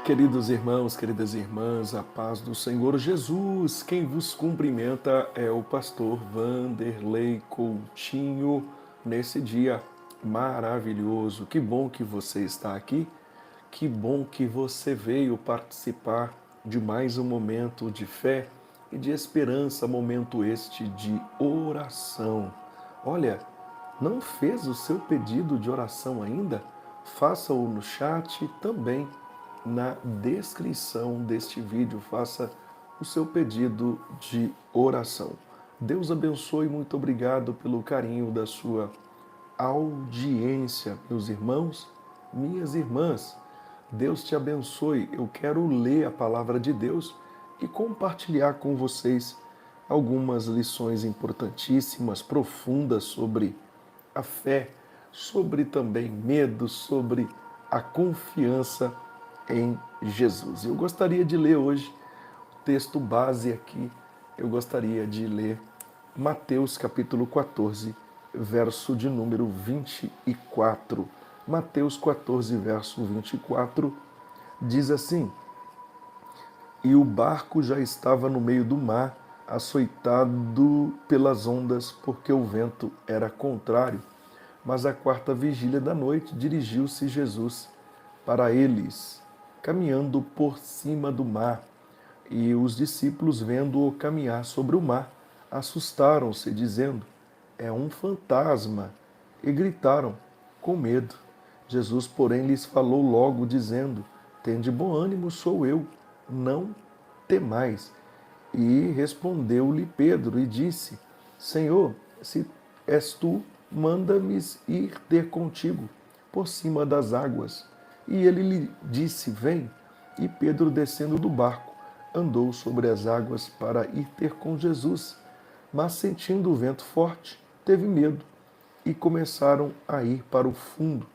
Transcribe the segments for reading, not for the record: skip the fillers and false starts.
Queridos irmãos, queridas irmãs, a paz do Senhor Jesus, quem vos cumprimenta é o pastor Vanderlei Coutinho, nesse dia maravilhoso. Que bom que você está aqui, que bom que você veio participar de mais um momento de fé e de esperança, momento este de oração. Olha, não fez o seu pedido de oração ainda? Faça-o no chat também na descrição deste vídeo, faça o seu pedido de oração. Deus abençoe, muito obrigado pelo carinho da sua audiência, meus irmãos, minhas irmãs. Deus te abençoe. Eu quero ler a palavra de Deus e compartilhar com vocês algumas lições importantíssimas, profundas sobre a fé, sobre também medo, sobre a confiança em Jesus. Eu gostaria de ler hoje o texto base aqui, eu gostaria de ler Mateus capítulo 14, verso de número 24. Mateus 14, verso 24, diz assim: E o barco já estava no meio do mar, açoitado pelas ondas, porque o vento era contrário. Mas à quarta vigília da noite dirigiu-se Jesus para eles, caminhando por cima do mar. E os discípulos, vendo-o caminhar sobre o mar, assustaram-se, dizendo: É um fantasma, e gritaram com medo. Jesus, porém, lhes falou logo, dizendo: Tende bom ânimo, sou eu, não temais. E respondeu-lhe Pedro e disse: Senhor, se és tu, manda-me ir ter contigo por cima das águas. E ele lhe disse: Vem. E Pedro, descendo do barco, andou sobre as águas para ir ter com Jesus. Mas, sentindo o vento forte, teve medo e começaram a ir para o fundo.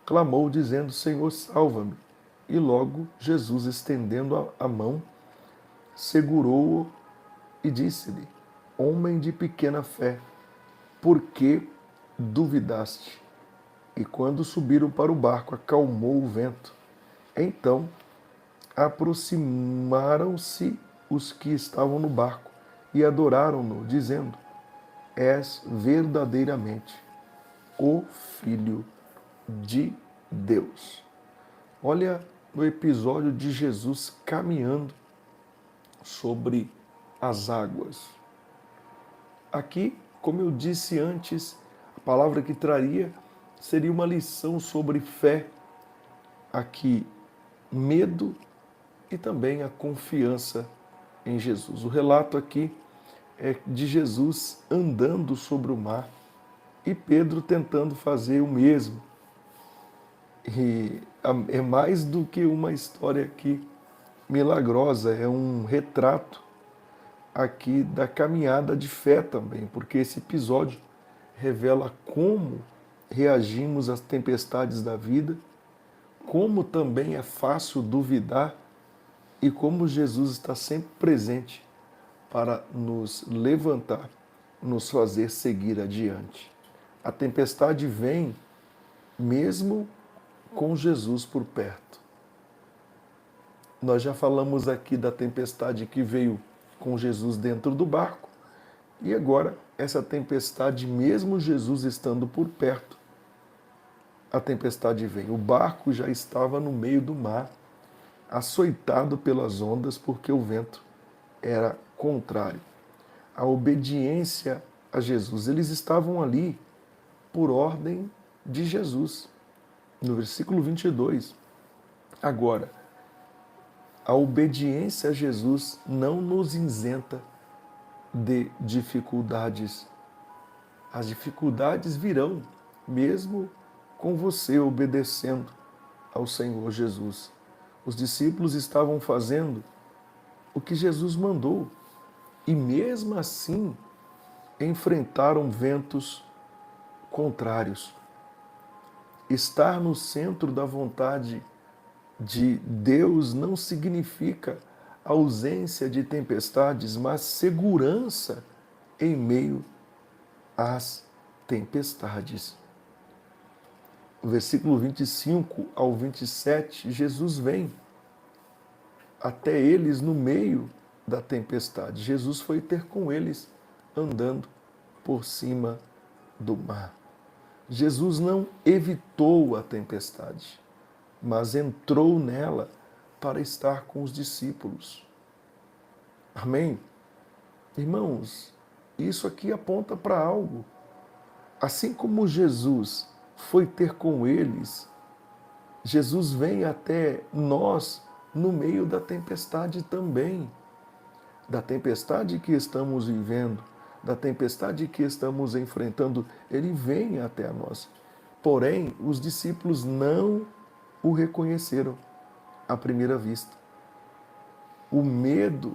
Clamou, dizendo: Senhor, salva-me. E logo Jesus, estendendo a mão, segurou-o e disse-lhe: Homem de pequena fé, por que duvidaste? E quando subiram para o barco, acalmou o vento. Então aproximaram-se os que estavam no barco e adoraram-no, dizendo: És verdadeiramente o Filho de Deus. Olha no episódio de Jesus caminhando sobre as águas. Aqui, como eu disse antes, a palavra que traria seria uma lição sobre fé, aqui medo e também a confiança em Jesus. O relato aqui é de Jesus andando sobre o mar e Pedro tentando fazer o mesmo. E é mais do que uma história aqui milagrosa, é um retrato aqui da caminhada de fé também, porque esse episódio revela como reagimos às tempestades da vida, como também é fácil duvidar e como Jesus está sempre presente para nos levantar, nos fazer seguir adiante. A tempestade vem mesmo com Jesus por perto. Nós já falamos aqui da tempestade que veio com Jesus dentro do barco, e agora essa tempestade, mesmo Jesus estando por perto, a tempestade vem. O barco já estava no meio do mar, açoitado pelas ondas, porque o vento era contrário. A obediência a Jesus. Eles estavam ali por ordem de Jesus. No versículo 22. Agora, a obediência a Jesus não nos isenta de dificuldades. As dificuldades virão, mesmo com você obedecendo ao Senhor Jesus. Os discípulos estavam fazendo o que Jesus mandou e, mesmo assim, enfrentaram ventos contrários. Estar no centro da vontade de Deus não significa ausência de tempestades, mas segurança em meio às tempestades. O versículo 25 ao 27, Jesus vem até eles no meio da tempestade. Jesus foi ter com eles andando por cima do mar. Jesus não evitou a tempestade, mas entrou nela para estar com os discípulos. Amém? Irmãos, isso aqui aponta para algo. Assim como Jesus foi ter com eles, Jesus vem até nós no meio da tempestade também. Da tempestade que estamos vivendo, da tempestade que estamos enfrentando, ele vem até nós. Porém, os discípulos não o reconheceram à primeira vista. O medo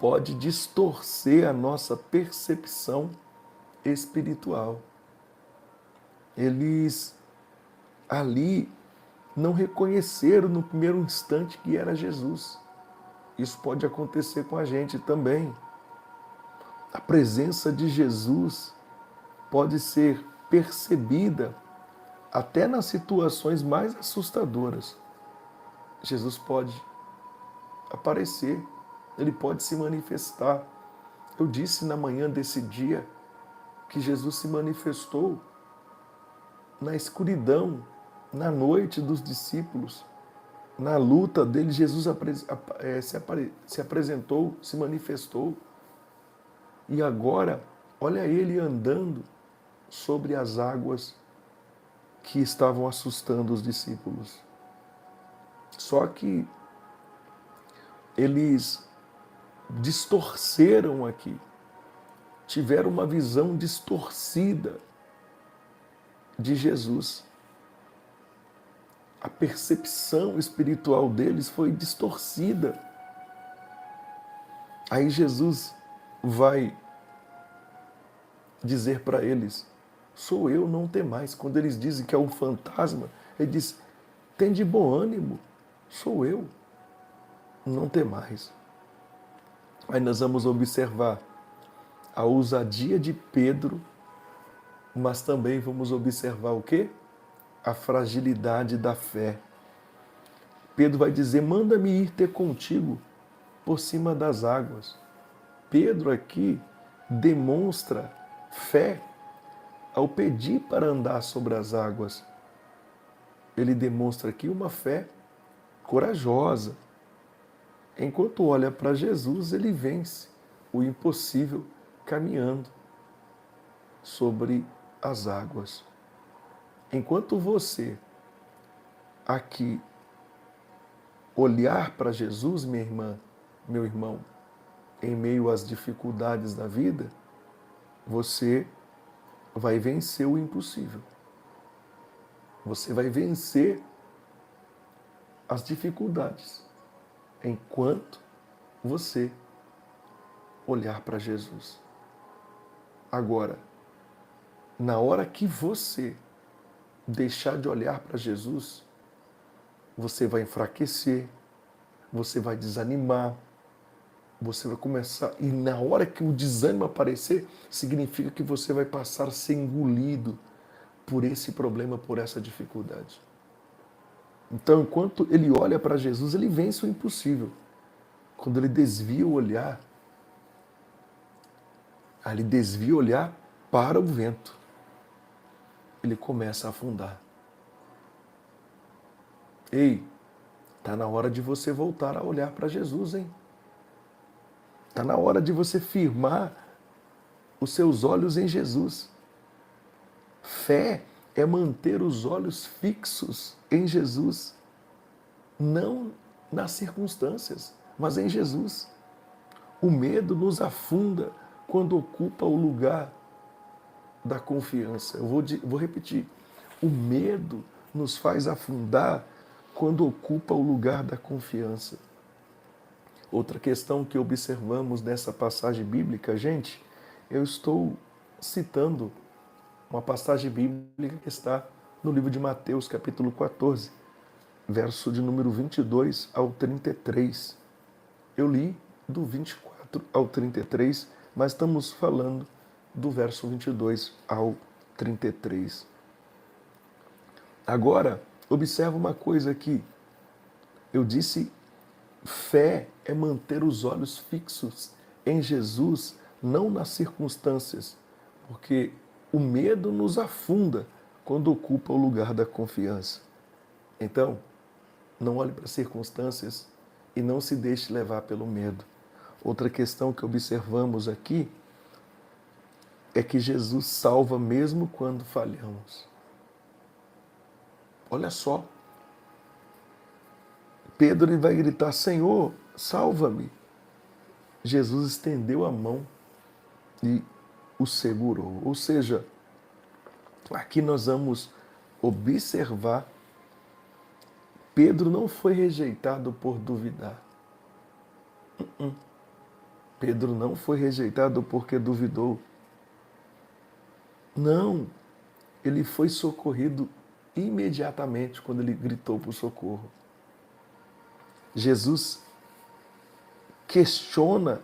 pode distorcer a nossa percepção espiritual. Eles ali não reconheceram no primeiro instante que era Jesus. Isso pode acontecer com a gente também. A presença de Jesus pode ser percebida até nas situações mais assustadoras. Jesus pode aparecer, ele pode se manifestar. Eu disse na manhã desse dia que Jesus se manifestou na escuridão, na noite dos discípulos, na luta dele. Jesus se apresentou, se manifestou. E agora, olha ele andando sobre as águas que estavam assustando os discípulos. Só que eles distorceram aqui, tiveram uma visão distorcida de Jesus. A percepção espiritual deles foi distorcida. Aí Jesus vai dizer para eles: sou eu, não temais. Quando eles dizem que é um fantasma, ele diz: tem de bom ânimo, sou eu, não temais. Aí nós vamos observar a ousadia de Pedro, mas também vamos observar o quê? A fragilidade da fé. Pedro vai dizer: manda-me ir ter contigo por cima das águas. Pedro aqui demonstra fé ao pedir para andar sobre as águas. Ele demonstra aqui uma fé corajosa. Enquanto olha para Jesus, ele vence o impossível caminhando sobre as águas. Enquanto você aqui olhar para Jesus, minha irmã, meu irmão, em meio às dificuldades da vida, você vai vencer o impossível. Você vai vencer as dificuldades enquanto você olhar para Jesus. Agora, na hora que você deixar de olhar para Jesus, você vai enfraquecer, você vai desanimar, você vai começar, e na hora que o desânimo aparecer, significa que você vai passar a ser engolido por esse problema, por essa dificuldade. Então, enquanto ele olha para Jesus, ele vence o impossível. Quando ele desvia o olhar, ele desvia o olhar para o vento, ele começa a afundar. Ei, está na hora de você voltar a olhar para Jesus, hein? Está na hora de você firmar os seus olhos em Jesus. Fé é manter os olhos fixos em Jesus, não nas circunstâncias, mas em Jesus. O medo nos afunda quando ocupa o lugar da confiança. Eu vou repetir. O medo nos faz afundar quando ocupa o lugar da confiança. Outra questão que observamos nessa passagem bíblica, gente, eu estou citando uma passagem bíblica que está no livro de Mateus, capítulo 14, verso de número 22 ao 33. Eu li do 24 ao 33, mas estamos falando do verso 22 ao 33. Agora, observa uma coisa aqui. Eu disse Fé é manter os olhos fixos em Jesus, não nas circunstâncias, porque o medo nos afunda quando ocupa o lugar da confiança. Então, não olhe para as circunstâncias e não se deixe levar pelo medo. Outra questão que observamos aqui é que Jesus salva mesmo quando falhamos. Olha só, Pedro ele vai gritar: Senhor, salva-me. Jesus estendeu a mão e o segurou. Ou seja, aqui nós vamos observar, Pedro não foi rejeitado por duvidar. Pedro não foi rejeitado porque duvidou. Não, ele foi socorrido imediatamente quando ele gritou por socorro. Jesus questiona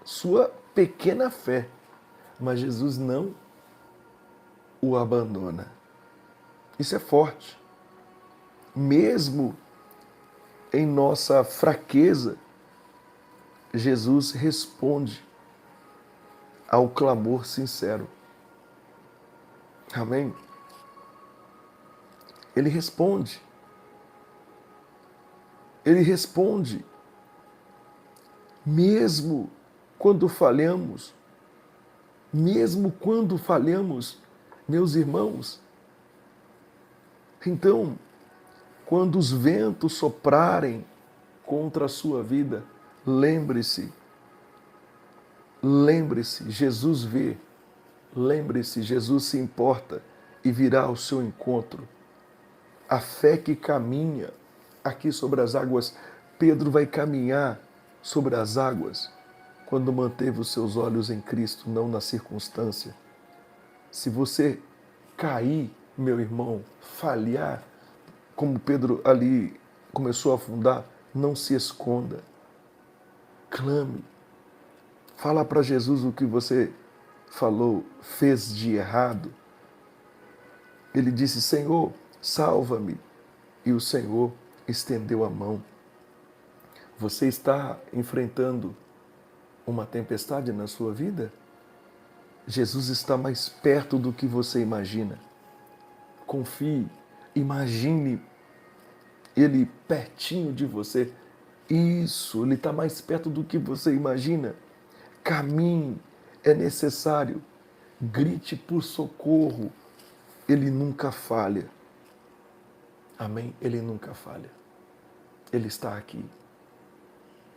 sua pequena fé, mas Jesus não o abandona. Isso é forte. Mesmo em nossa fraqueza, Jesus responde ao clamor sincero. Amém? Ele responde. Ele responde. Mesmo quando falhamos, meus irmãos. Então, quando os ventos soprarem contra a sua vida, lembre-se, Jesus vê, lembre-se, Jesus se importa e virá ao seu encontro. A fé que caminha aqui sobre as águas, Pedro vai caminhar sobre as águas quando manteve os seus olhos em Cristo, não na circunstância. Se você cair, meu irmão, falhar, como Pedro ali começou a afundar, não se esconda. Clame. Fala para Jesus o que você falou, fez de errado. Ele disse: Senhor, salva-me. E o Senhor estendeu a mão. Você está enfrentando uma tempestade na sua vida? Jesus está mais perto do que você imagina. Confie, imagine Ele pertinho de você. Isso, Ele está mais perto do que você imagina. Caminhe, é necessário. Grite por socorro. Ele nunca falha. Amém? Ele nunca falha. Ele está aqui.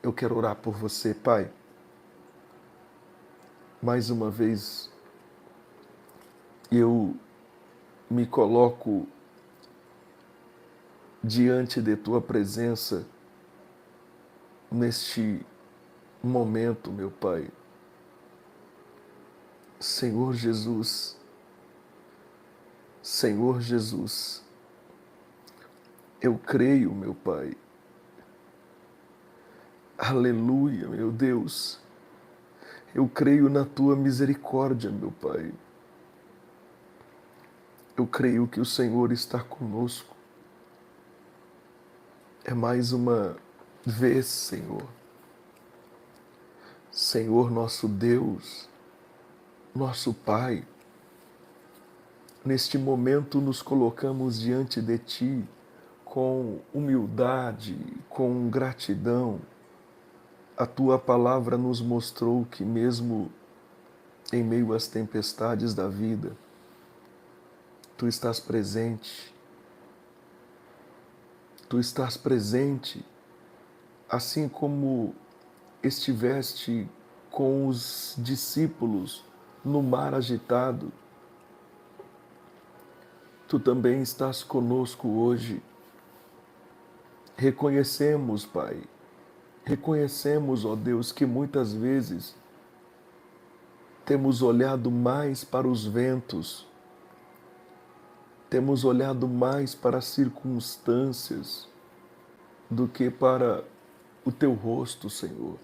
Eu quero orar por você, Pai. Mais uma vez, eu me coloco diante de Tua presença neste momento, meu Pai. Senhor Jesus, eu creio, meu Pai. Aleluia, meu Deus. Eu creio na Tua misericórdia, meu Pai. Eu creio que o Senhor está conosco. É mais uma vez, Senhor. Senhor, nosso Deus, nosso Pai, neste momento nos colocamos diante de Ti com humildade, com gratidão. A Tua palavra nos mostrou que mesmo em meio às tempestades da vida, Tu estás presente. Tu estás presente, assim como estiveste com os discípulos no mar agitado. Tu também estás conosco hoje. Reconhecemos, Pai, ó Deus, que muitas vezes temos olhado mais para os ventos, temos olhado mais para as circunstâncias do que para o Teu rosto, Senhor.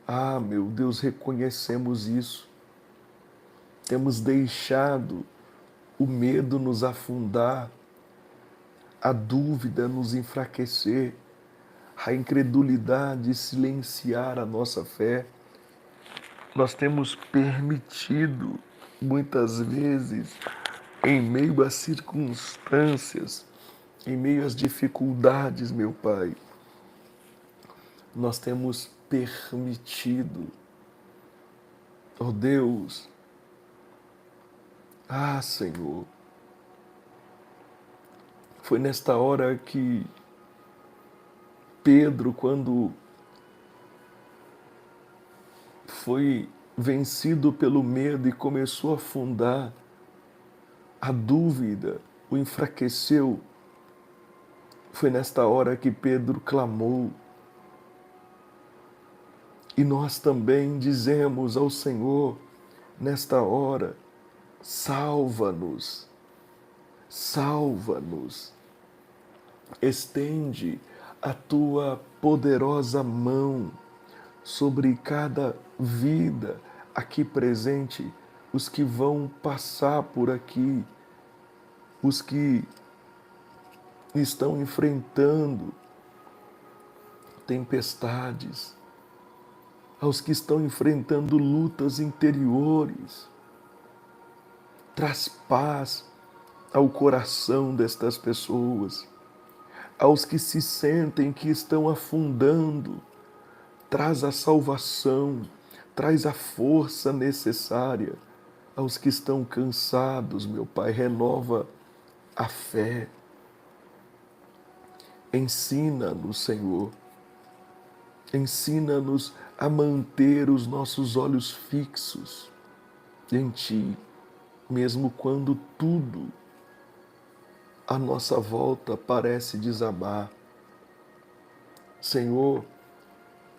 Ah, meu Deus, reconhecemos isso. Temos deixado o medo nos afundar, a dúvida nos enfraquecer, a incredulidade silenciar a nossa fé. Nós temos permitido, muitas vezes, em meio às circunstâncias, em meio às dificuldades, meu Pai, nós temos permitido, ó Deus, Senhor, foi nesta hora que Pedro, quando foi vencido pelo medo e começou a afundar, a dúvida o enfraqueceu. Foi nesta hora que Pedro clamou. E nós também dizemos ao Senhor, nesta hora, salva-nos, salva-nos. Estende a tua poderosa mão sobre cada vida aqui presente, os que vão passar por aqui, os que estão enfrentando tempestades, aos que estão enfrentando lutas interiores. Traz paz ao coração destas pessoas, aos que se sentem que estão afundando. Traz a salvação, traz a força necessária aos que estão cansados, meu Pai. Renova a fé. Ensina-nos, Senhor. Ensina-nos a manter os nossos olhos fixos em Ti, mesmo quando tudo à nossa volta parece desabar. Senhor,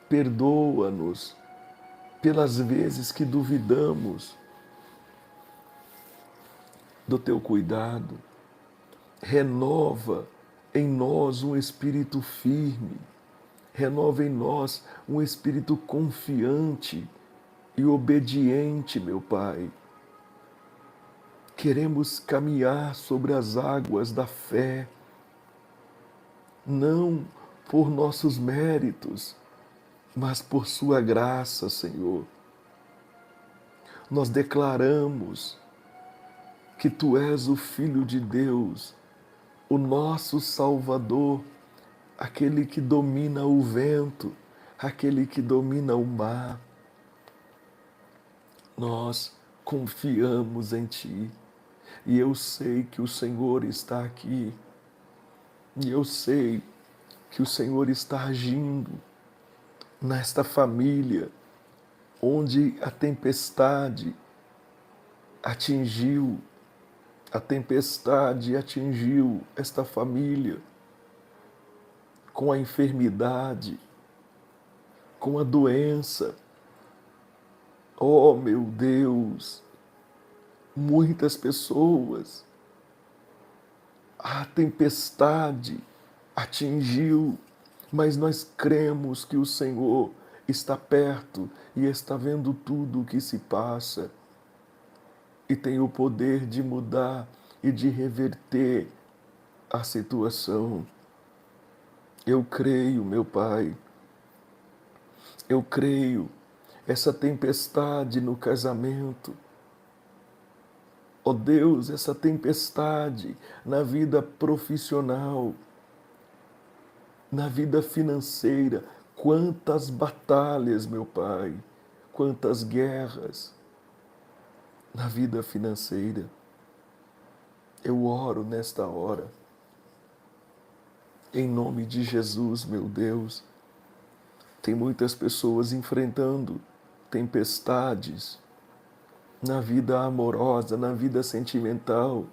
perdoa-nos pelas vezes que duvidamos do Teu cuidado. Renova em nós um espírito firme. Renova em nós um espírito confiante e obediente, meu Pai. Queremos caminhar sobre as águas da fé, não por nossos méritos, mas por Sua graça, Senhor. Nós declaramos que Tu és o Filho de Deus, o nosso Salvador, aquele que domina o vento, aquele que domina o mar. Nós confiamos em Ti. E eu sei que o Senhor está aqui. E eu sei que o Senhor está agindo nesta família, onde a tempestade atingiu esta família com a enfermidade, com a doença. Oh, meu Deus, muitas pessoas, a tempestade atingiu, mas nós cremos que o Senhor está perto e está vendo tudo o que se passa e tem o poder de mudar e de reverter a situação. Eu creio, meu Pai, eu creio. Essa tempestade no casamento, ó Deus, essa tempestade na vida profissional, na vida financeira, quantas batalhas, meu Pai, quantas guerras na vida financeira. Eu oro nesta hora, em nome de Jesus, meu Deus. Tem muitas pessoas enfrentando tempestades na vida amorosa, na vida sentimental.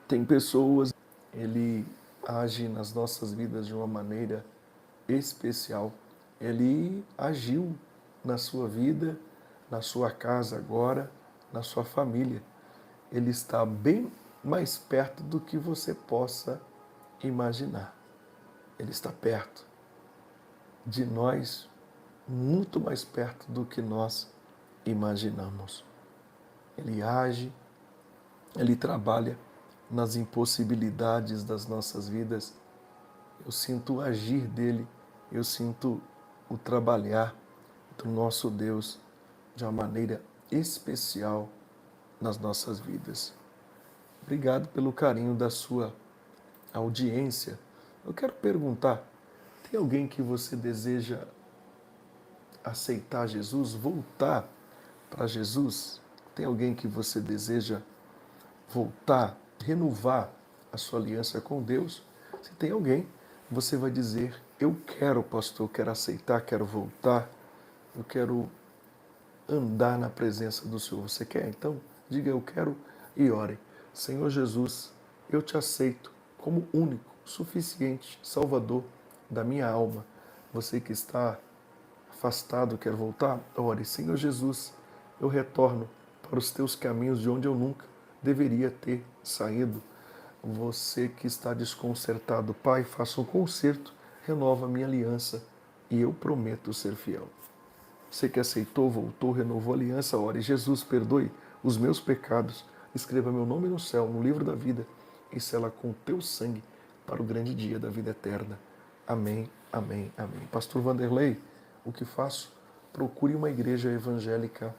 Tem pessoas, Ele age nas nossas vidas de uma maneira especial. Ele agiu na sua vida, na sua casa agora, na sua família. Ele está bem mais perto do que você possa imaginar. Ele está perto de nós, muito mais perto do que nós imaginamos. Ele age, Ele trabalha nas impossibilidades das nossas vidas eu sinto o agir dele, eu sinto o trabalhar do nosso Deus de uma maneira especial nas nossas vidas. Obrigado pelo carinho da sua audiência. Eu quero perguntar, tem alguém que você deseja aceitar Jesus, voltar para Jesus? Tem alguém que você deseja voltar, renovar a sua aliança com Deus? Se tem alguém, você vai dizer: eu quero, pastor, quero aceitar, quero voltar, eu quero andar na presença do Senhor. Você quer? Então, diga: eu quero, e ore. Senhor Jesus, eu te aceito como único, suficiente Salvador da minha alma. Você que está afastado, quer voltar? Ore. Senhor Jesus, eu retorno para os teus caminhos de onde eu nunca deveria ter saído. Você que está desconcertado, Pai, faça um conserto, renova a minha aliança e eu prometo ser fiel. Você que aceitou, voltou, renovou a aliança, ore. Jesus, perdoe os meus pecados, escreva meu nome no céu, no livro da vida e sela com teu sangue para o grande dia da vida eterna. Amém, amém, amém. Pastor Vanderlei, o que faço? Procure uma igreja evangélica,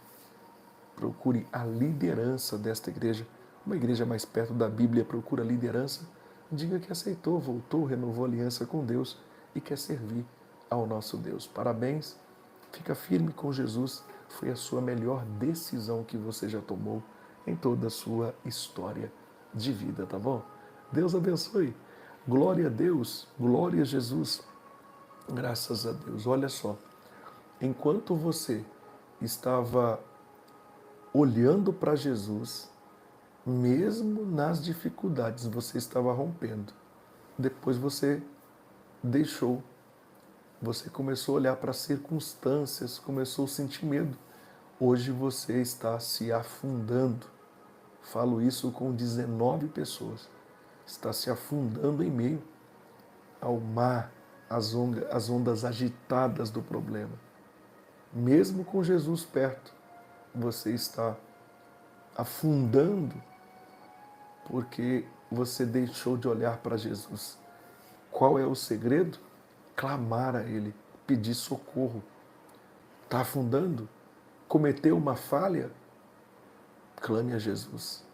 procure a liderança desta igreja, uma igreja mais perto da Bíblia, procura a liderança, diga que aceitou, voltou, renovou a aliança com Deus e quer servir ao nosso Deus. Parabéns, fica firme com Jesus, foi a sua melhor decisão que você já tomou em toda a sua história de vida, tá bom? Deus abençoe. Glória a Deus, glória a Jesus. Graças a Deus. Olha só, enquanto você estava olhando para Jesus, mesmo nas dificuldades, você estava rompendo. Depois você deixou, você começou a olhar para as circunstâncias, começou a sentir medo. Hoje você está se afundando. Falo isso com 19 pessoas. Está se afundando em meio ao mar, as ondas agitadas do problema. Mesmo com Jesus perto, você está afundando porque você deixou de olhar para Jesus. Qual é o segredo? Clamar a Ele, pedir socorro. Está afundando? Cometeu uma falha? Clame a Jesus.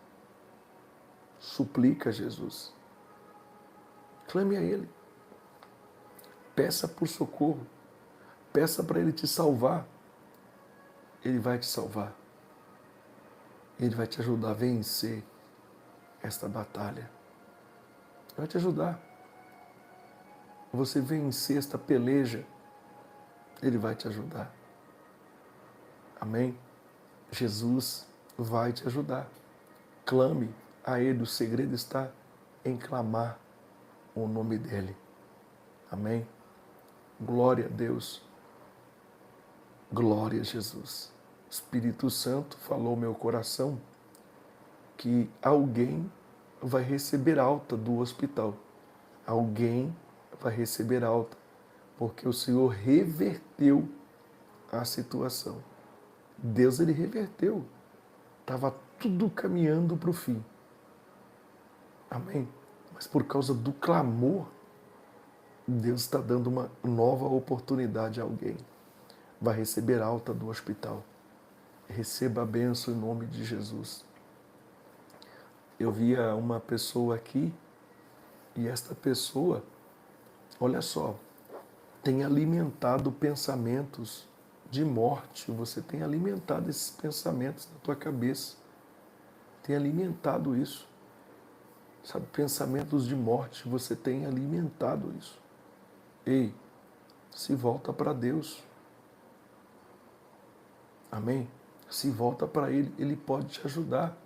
Suplica a Jesus. Clame a Ele. Peça por socorro. Peça para Ele te salvar. Ele vai te salvar. Ele vai te ajudar a vencer esta batalha. Vai te ajudar. Você vencer esta peleja, Ele vai te ajudar. Amém? Jesus vai te ajudar. Clame a Ele, o segredo está em clamar o nome dEle. Amém? Glória a Deus. Glória a Jesus. Espírito Santo falou ao meu coração que alguém vai receber alta do hospital. Alguém vai receber alta, porque o Senhor reverteu a situação. Deus, Ele reverteu. Estava tudo caminhando para o fim. Amém? Mas por causa do clamor, Deus está dando uma nova oportunidade a alguém. Vai receber alta do hospital. Receba a bênção em nome de Jesus. Eu via uma pessoa aqui e esta pessoa, olha só, tem alimentado pensamentos de morte. Você tem alimentado esses pensamentos na tua cabeça. Tem alimentado isso. Sabe, pensamentos de morte, você tem alimentado isso. Ei, se volta para Deus. Amém? Se volta para Ele, Ele pode te ajudar.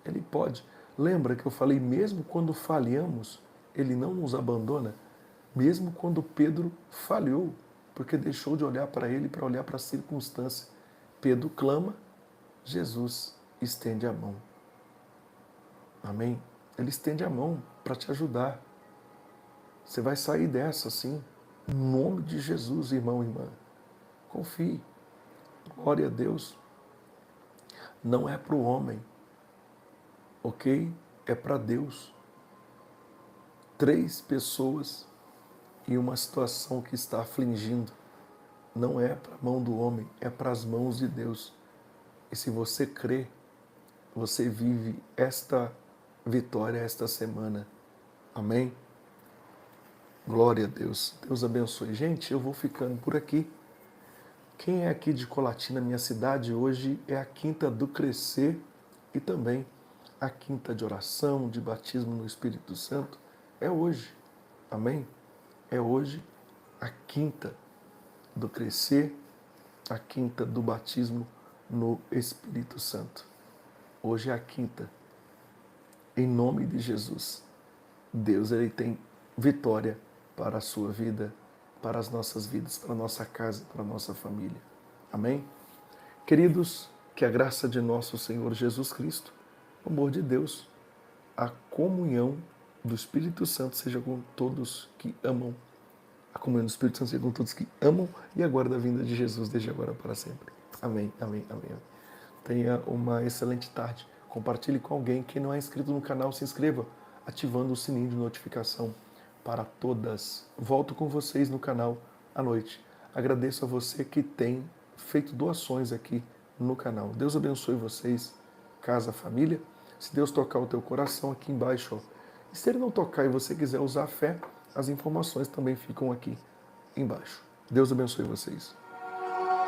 Ele pode. Lembra que eu falei, mesmo quando falhamos, Ele não nos abandona? Mesmo quando Pedro falhou, porque deixou de olhar para Ele para olhar para a circunstância. Pedro clama, Jesus estende a mão. Amém? Ele estende a mão para te ajudar. Você vai sair dessa, sim. Em nome de Jesus, irmão e irmã. Confie. Glória a Deus. Não é para o homem, ok? É para Deus. 3 pessoas em uma situação que está afligindo. Não é para a mão do homem, é para as mãos de Deus. E se você crê, você vive esta vitória esta semana. Amém? Glória a Deus. Deus abençoe. Gente, eu vou ficando por aqui. Quem é aqui de Colatina, minha cidade, hoje é a quinta do Crescer e também a quinta de oração, de batismo no Espírito Santo. É hoje. Amém? É hoje a quinta do Crescer, a quinta do batismo no Espírito Santo. Hoje é a quinta. Em nome de Jesus. Deus, Ele tem vitória para a sua vida, para as nossas vidas, para a nossa casa, para a nossa família. Amém? Queridos, que a graça de nosso Senhor Jesus Cristo, o amor de Deus, a comunhão do Espírito Santo seja com todos que amam. A comunhão do Espírito Santo seja com todos que amam e aguarda a vinda de Jesus desde agora para sempre. Amém, amém, amém. Tenha uma excelente tarde. Compartilhe com alguém. Quem não é inscrito no canal, se inscreva, ativando o sininho de notificação para todas. Volto com vocês no canal à noite. Agradeço a você que tem feito doações aqui no canal. Deus abençoe vocês, casa, família. Se Deus tocar o teu coração, aqui embaixo, ó. E se Ele não tocar e você quiser usar a fé, as informações também ficam aqui embaixo. Deus abençoe vocês.